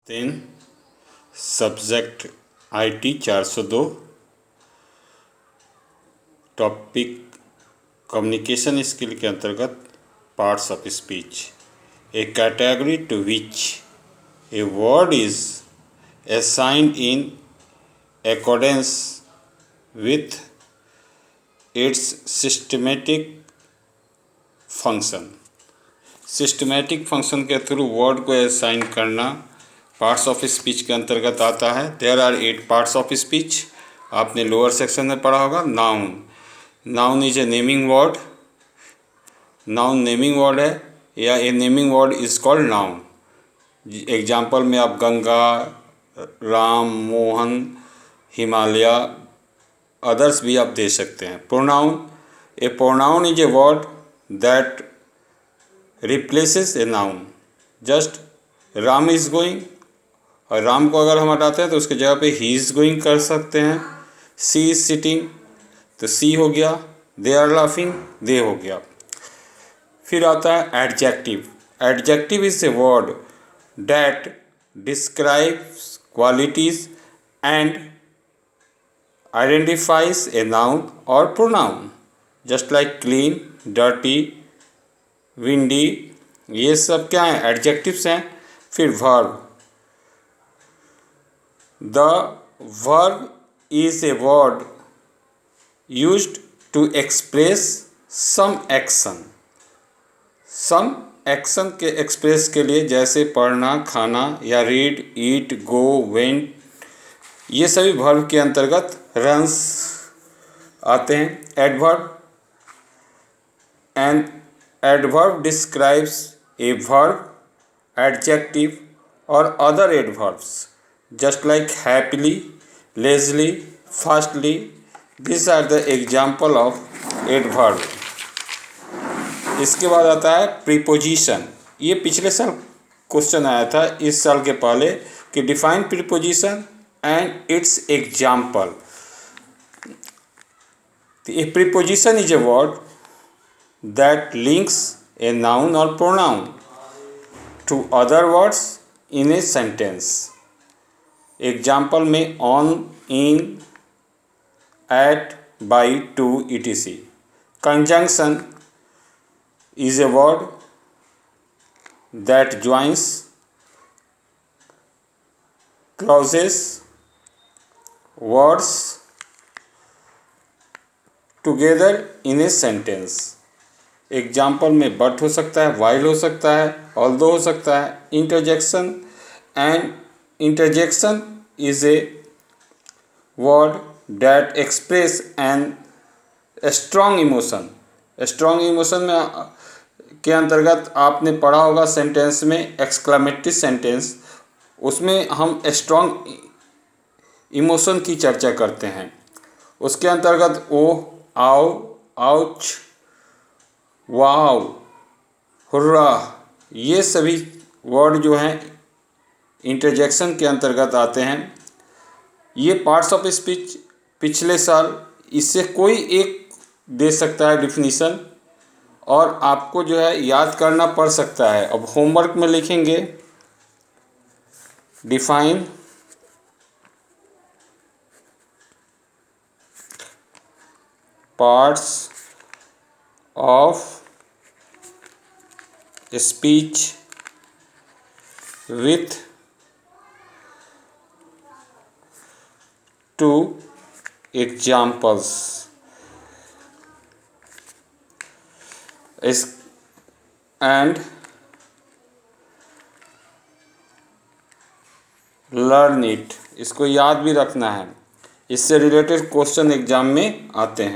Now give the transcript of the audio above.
10 subject IT 402 topic communication skill के अंतर्गत parts of speech. A category to which a word is assigned in accordance with its systematic function. Systematic function के through word को assign करना parts of speech के अंतर्गत आता है। There are 8 parts of speech. आपने लोअर सेक्शन में पढ़ा होगा। Noun is a naming word. Noun naming word है या a naming word is called noun. Example में आप गंगा, राम, मोहन, हिमालय, अदर्स भी आप दे सकते हैं। Pronoun is a word that replaces a noun. Just Ram is going, और राम को अगर हम हटाते हैं तो उसके जगह पे ही इज गोइंग कर सकते हैं। सी इज सिटिंग तो सी हो गया। दे आर लाफिंग दे हो गया। फिर आता है adjective. Adjective is a word that describes qualities and identifies a noun और pronoun. Just like clean, dirty, windy, ये सब क्या हैं? एडजेक्टिव्स हैं। फिर verb. The verb is a word used to express some action. Some action के express के लिए, जैसे पढ़ना, खाना या रीड, ईट, गो, वेंट, ये सभी वर्ब के अंतर्गत रन्स आते हैं। Adverb. An adverb describes a verb, adjective or other adverbs, just like happily, lazily, fastly. These are the example of adverb. इसके बाद आता है प्रीपोजिशन। ये पिछले साल क्वेश्चन आया था, इस साल के पहले, कि define preposition and it's example. A preposition is a word that links a noun or pronoun to other words in a sentence. Example में on, in, at, by, to, etc. Conjunction is a word that joins clauses, words together in a sentence. Example में but हो सकता है, while हो सकता है, although हो सकता है। Interjection is a word that express an strong emotion. Strong emotion में के अंतर्गत आपने पढ़ा होगा सेंटेंस में एक्सक्लेमेटरी सेंटेंस, उसमें हम स्ट्रॉन्ग इमोशन की चर्चा करते हैं। उसके अंतर्गत ओह, आओ, आउच, वाव, हुर्रा, ये सभी वर्ड जो हैं इंटरजेक्शन के अंतर्गत आते हैं। ये पार्ट्स ऑफ स्पीच पिछले साल, इससे कोई एक दे सकता है डिफिनीशन, और आपको जो है याद करना पड़ सकता है। अब होमवर्क में लिखेंगे define parts of speech with 2 examples and learn it। इसको याद भी रखना है, इससे रिलेटेड क्वेश्चन एग्जाम में आते हैं।